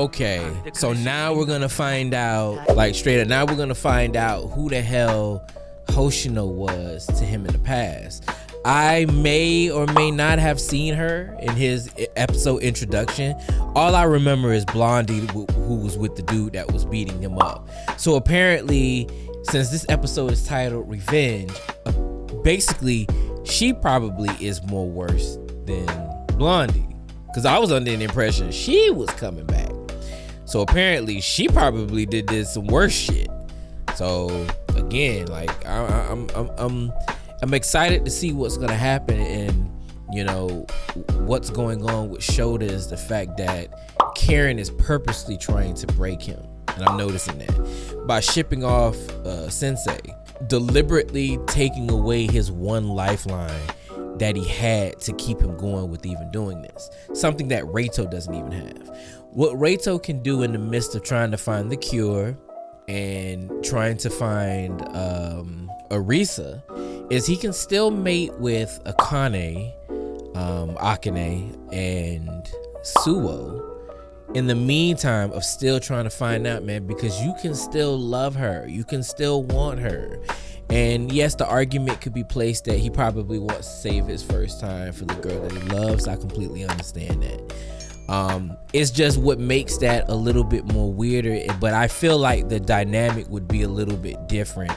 Okay, so now we're gonna find out, like straight up, now we're gonna find out who the hell Hoshino was to him in the past. I may or may not have seen her in his episode introduction. All I remember is Blondie, who was with the dude that was beating him up. So apparently, since this episode is titled Revenge, basically she probably is more worse than Blondie, because I was under the impression she was coming back. So apparently she probably did some worse shit. So again, like I'm excited to see what's gonna happen, and you know what's going on with SHOUTA is the fact that Karen is purposely trying to break him, and I'm noticing that by shipping off Sensei, deliberately taking away his one lifeline that he had to keep him going with even doing this, something that Reito doesn't even have. What Reito can do in the midst of trying to find the cure and trying to find Arisa is he can still mate with Akane, and Suo in the meantime of still trying to find out, man, because you can still love her, you can still want her. And yes, the argument could be placed that he probably wants to save his first time for the girl that he loves. I completely understand that. It's just what makes that a little bit more weirder, but I feel like the dynamic would be a little bit different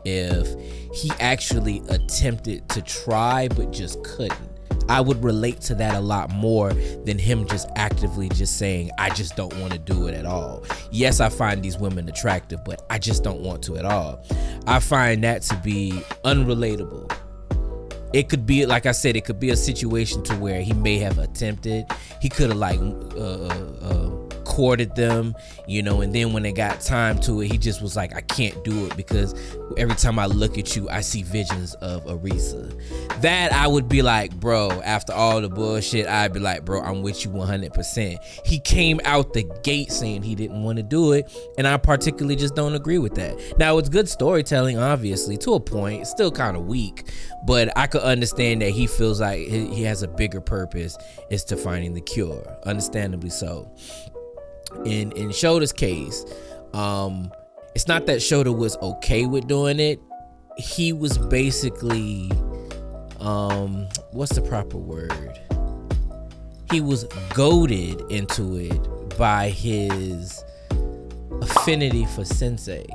if he actually attempted to try but just couldn't. I would relate to that a lot more than him just actively just saying, I just don't want to do it at all. Yes, I find these women attractive, but I just don't want to at all. I find that to be unrelatable. It could be, like I said, it could be a situation to where he may have attempted. He could have like courted them, you know, and then when they got time to it, he just was like, I can't do it because every time I look at you, I see visions of Arisa. That I would be like, bro, after all the bullshit, I'd be like, bro, I'm with you 100%. He came out the gate saying he didn't want to do it, and I particularly just don't agree with that. Now, it's good storytelling, obviously, to a point. It's still kind of weak, but I could understand that he feels like he has a bigger purpose is to finding the cure, understandably so. In SHOUTA's case, it's not that SHOUTA was okay with doing it. He was basically, what's the proper word? He was goaded into it by his affinity for Sensei.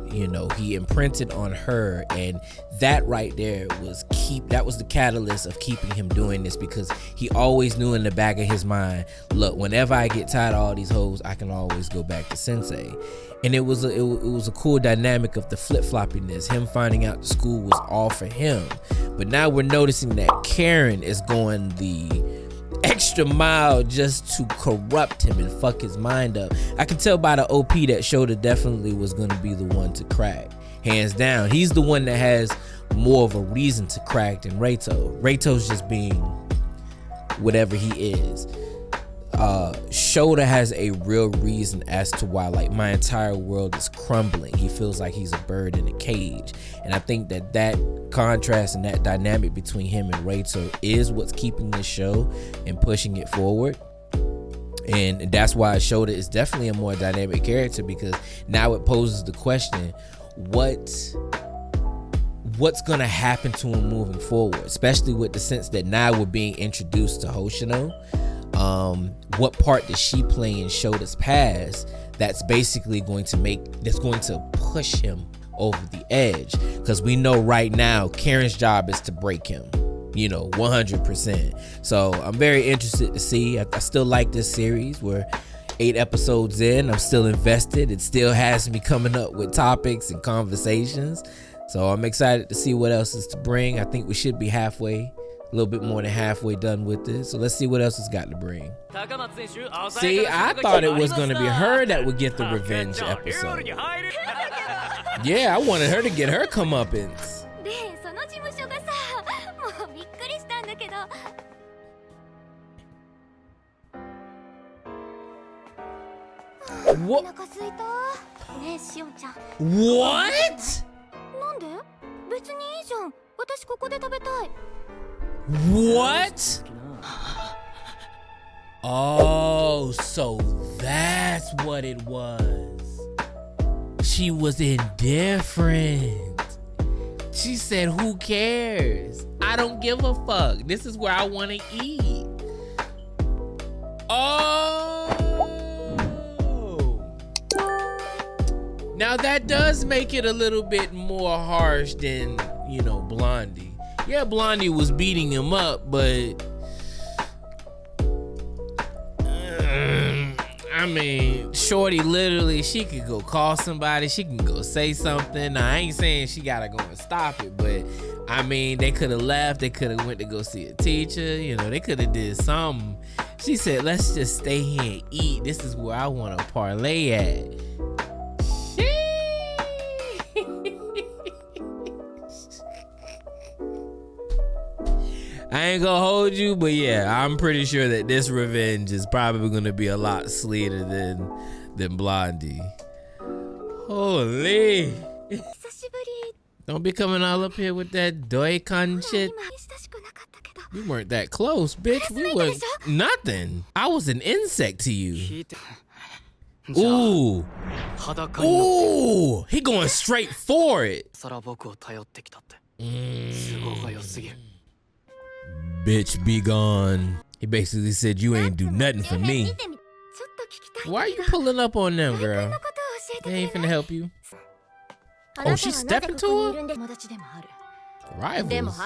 You know, he imprinted on her, and that right there was that was the catalyst of keeping him doing this, because he always knew in the back of his mind, look, whenever I get tired of all these hoes, I can always go back to Sensei. And it was a cool dynamic of the flip-floppiness, him finding out the school was all for him. But now we're noticing that Karen is going the extra mile just to corrupt him and fuck his mind up. I can tell by the OP that SHOUTA definitely was going to be the one to crack, hands down. He's the one that has more of a reason to crack than Reito. Reito's just being whatever he is. SHOUTA has a real reason as to why, like, my entire world is crumbling. He feels like he's a bird in a cage, and I think that contrast and that dynamic between him and Reito is what's keeping this show and pushing it forward. And that's why SHOUTA is definitely a more dynamic character, because now it poses the question, what's gonna happen to him moving forward, especially with the sense that now we're being introduced to Hoshino. What part does she play in SHOUTA's past that's basically going to push him over the edge? Because we know right now Karen's job is to break him, you know, 100%. So I'm very interested to see. I still like this series. We're 8 episodes in. I'm still invested. It still has me coming up with topics and conversations. So I'm excited to see what else is to bring. I think we should be halfway, a little bit more than halfway done with this. So let's see what else it's got to bring. See, I thought it was going to be her that would get the revenge episode. Yeah, I wanted her to get her comeuppance. What? What? What? Oh, Oh, so that's what it was. She was indifferent. She said, who cares? I don't give a fuck. This is where I want to eat. Oh. Now that does make it a little bit more harsh than, you know, Blondie. Yeah, Blondie was beating him up, but I mean, Shorty literally, she could go call somebody, she can go say something. Now, I ain't saying she gotta go and stop it, but I mean, they could have left, they could have went to go see a teacher, you know, they could have did something. She said, let's just stay here and eat. This is where I want to parlay at. I ain't gonna hold you, but yeah, I'm pretty sure that this revenge is probably gonna be a lot sweeter than Blondie. Holy. Don't be coming all up here with that doy-con shit. We weren't that close, bitch. We was nothing. I was an insect to you. Ooh. Ooh. He going straight for it. Bitch, be gone. He basically said you ain't do nothing for me. Why are you pulling up on them, girl? They ain't finna help you. Oh, she stepping to her? Rivals.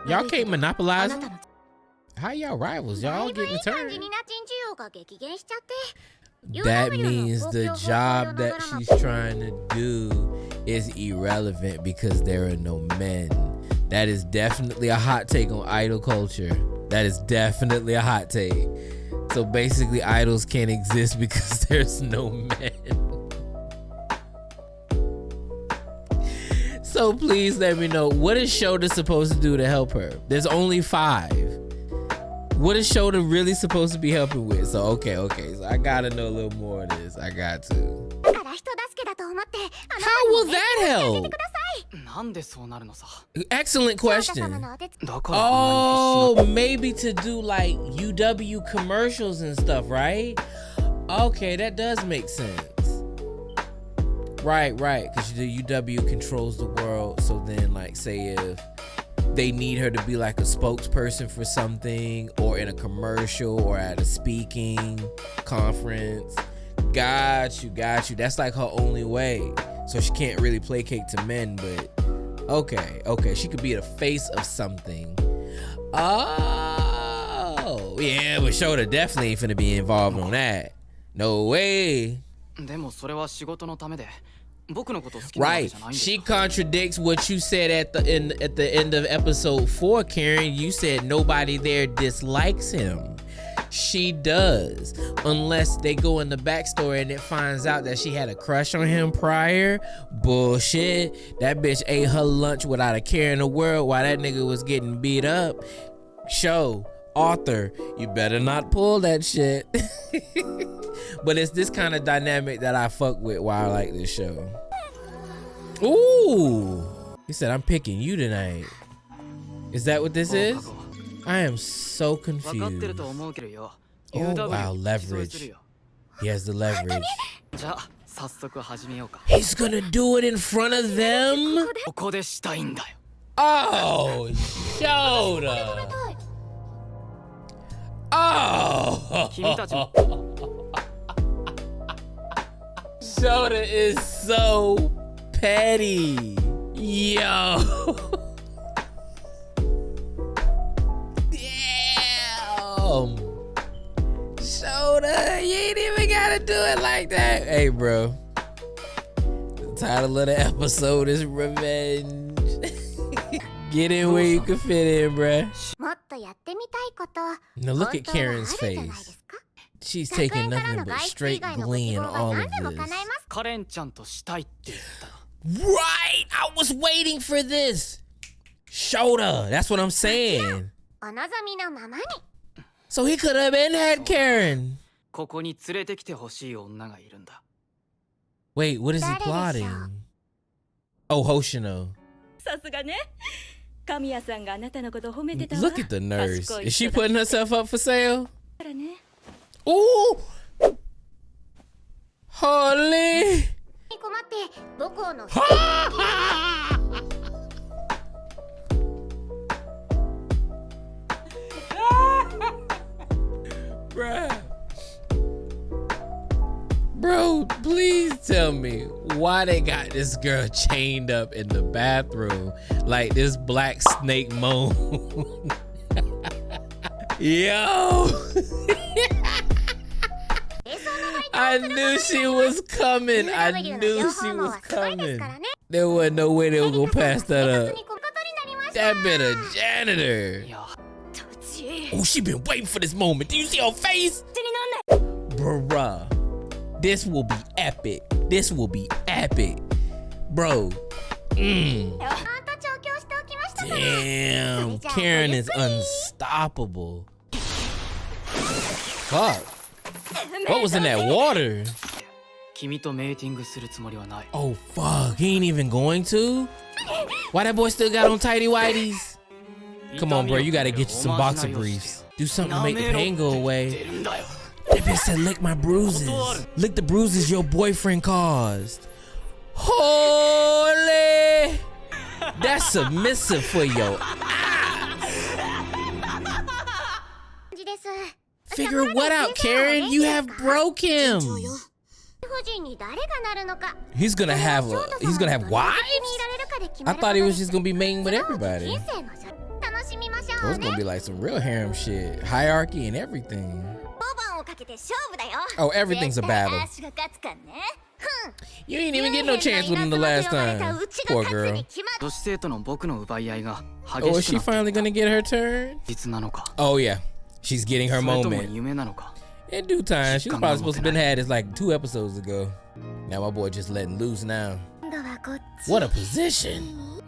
Y'all can't monopolize them. How y'all rivals? Y'all getting a turn. That means the job that she's trying to do is irrelevant because there are no men. That is definitely a hot take on idol culture. That is definitely a hot take. So basically idols can't exist because there's no men. So please let me know, what is SHOUTA supposed to do to help her? There's only 5. What is SHOUTA really supposed to be helping with? So okay, so I gotta know a little more of this. I got to. How will that help? Excellent question. Oh, maybe to do like UW commercials and stuff, right? Okay, that does make sense. Right, because the UW controls the world. So then, like, say if they need her to be like a spokesperson for something, or in a commercial, or at a speaking conference. Got you. That's like her only way. So she can't really placate to men, but okay. She could be the face of something. Oh, yeah, but SHOUTA definitely ain't finna be involved on that. No way. Right, she contradicts what you said at the end of episode 4, Karen. You said nobody there dislikes him. She does, unless they go in the backstory and it finds out that she had a crush on him prior. Bullshit. That bitch ate her lunch without a care in the world while that nigga was getting beat up. Author, you better not pull that shit. But it's this kind of dynamic that I fuck with why I like this show. Ooh, he said, I'm picking you tonight. Is that what this is? I am so confused. Oh, wow, leverage. He has the leverage. He's gonna do it in front of them? Oh, SHOUTA. Oh. SHOUTA is so petty. Yo. Damn. SHOUTA, you ain't even gotta do it like that. Hey, bro. The title of the episode is Revenge. Get in where you can fit in, bruh. Now look at Karen's face. She's taking nothing but straight glee in all of this. Right! I was waiting for this! SHOUTA! That's what I'm saying. So he could have been had Karen. Wait, what is he plotting? Oh, Hoshino. Look at the nurse. Is she putting herself up for sale? Ooh! Holy! Bruh. Bro, please tell me why they got this girl chained up in the bathroom like this black snake moan. Yo. I knew she was coming. I knew she was coming. There wasn't no way they were gonna pass that up. That been a janitor. Oh, she been waiting for this moment. Do you see her face? Bruh. This will be epic. This will be epic. Bro. Damn. Karen is unstoppable. Fuck. What was in that water? Oh, fuck. He ain't even going to? Why that boy still got on tighty whities? Come on, bro. You gotta get you some boxer briefs. Do something to make the pain go away. That bitch said, lick my bruises. Lick the bruises your boyfriend caused. Holy! That's submissive for your eyes. Figure what out, Karen? You have broke him. He's gonna have wives? I thought he was just gonna be mating with everybody. It was gonna be like some real harem shit. Hierarchy and everything. Oh, everything's a battle. You ain't even get no chance with him the last time. Poor girl. Oh, is she finally gonna get her turn? Oh yeah, she's getting her moment. In due time. She was probably supposed to have been had this like 2 episodes ago. Now my boy just letting loose now. What a position.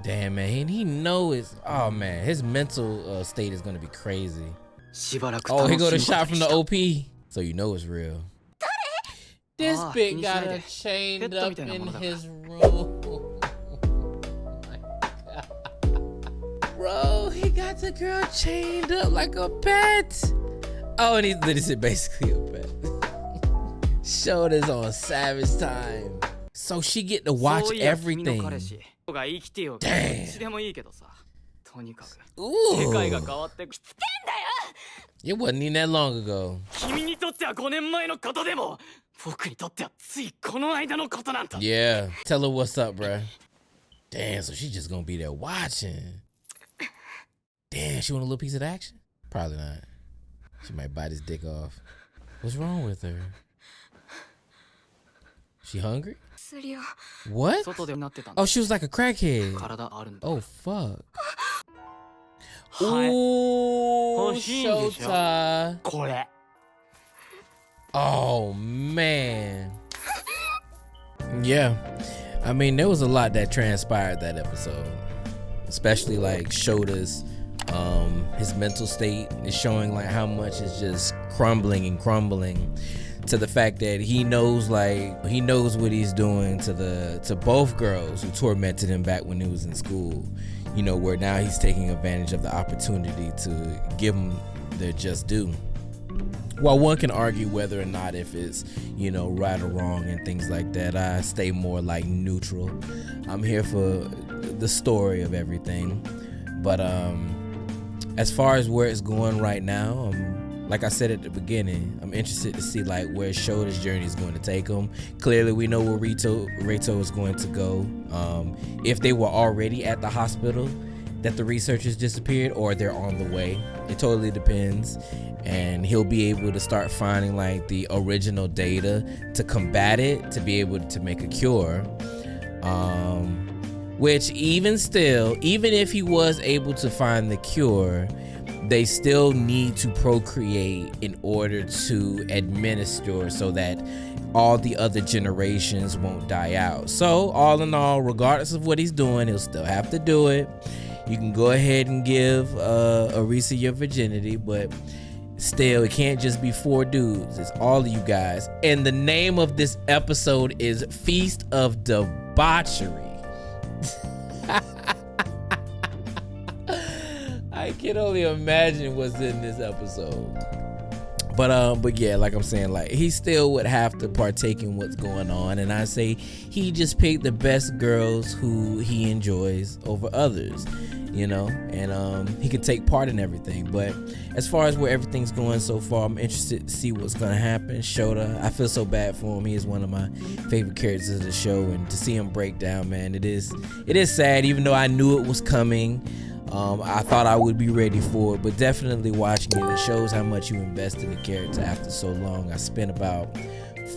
Damn, man, he knows. Oh man, his mental state is gonna be crazy. Oh, here go the shot from the OP. So you know it's real. This big got her chained up in his room. Oh my God. Bro, he got the girl chained up like a pet. Oh, and he's basically a pet. Shoulders on savage time. So she get to watch everything. Damn. Ooh. It wasn't even that long ago. Yeah, tell her what's up, bruh. Damn, so she just gonna be there watching. Damn, she want a little piece of the action? Probably not. She might bite his dick off. What's wrong with her? She hungry? What? Oh, she was like a crackhead. Oh, fuck. Ooh, SHOUTA. Oh, man. Yeah. I mean, there was a lot that transpired that episode. Especially like SHOUTA's, his mental state is showing like how much is just crumbling and crumbling. To the fact that he knows what he's doing to both girls who tormented him back when he was in school, you know, where now he's taking advantage of the opportunity to give them their just due. While one can argue whether or not if it's, you know, right or wrong and things like that, I stay more like neutral. I'm here for the story of everything. But as far as where it's going right now, like I said at the beginning, I'm interested to see like where SHOUTA's journey is going to take him. Clearly, we know where Reito is going to go. If they were already at the hospital that the researchers disappeared, or they're on the way, it totally depends. And he'll be able to start finding like the original data to combat it, to be able to make a cure. Which even if he was able to find the cure, they still need to procreate in order to administer so that all the other generations won't die out. So all in all, regardless of what he's doing, he'll still have to do it. You can go ahead and give Arisa your virginity, but still, it can't just be 4 dudes. It's all of you guys. And the name of this episode is Feast of Debauchery. I can only imagine what's in this episode. But yeah, like I'm saying, like he still would have to partake in what's going on, and I say he just picked the best girls who he enjoys over others, you know, and he can take part in everything. But as far as where everything's going so far, I'm interested to see what's gonna happen. SHOUTA, I feel so bad for him. He is one of my favorite characters of the show, and to see him break down, man, it is sad. Even though I knew it was coming, I thought I would be ready for it, but definitely watching it shows how much you invest in the character after so long. I spent about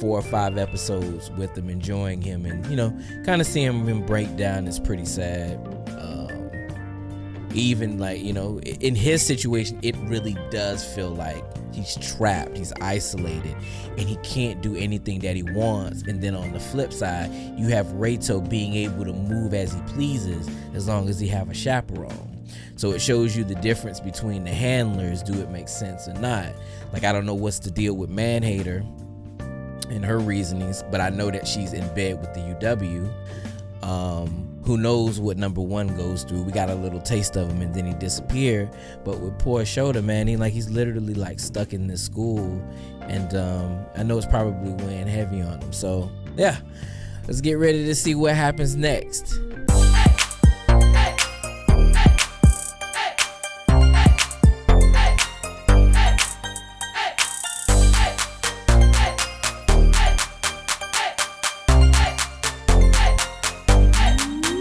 4 or 5 episodes with him, enjoying him, and you know, kind of seeing him break down is pretty sad. Even like, you know, in his situation, it really does feel like he's trapped, he's isolated, and he can't do anything that he wants. And then on the flip side, you have Reito being able to move as he pleases as long as he have a chaperone. So it shows you the difference between the handlers. Do it make sense or not? Like, I don't know what's the deal with Manhater and her reasonings, but I know that she's in bed with the UW. Who knows what number 1 goes through? We got a little taste of him and then he disappeared. But with poor SHOUTA, man, he's literally like stuck in this school, and I know it's probably weighing heavy on him. So yeah, let's get ready to see what happens next.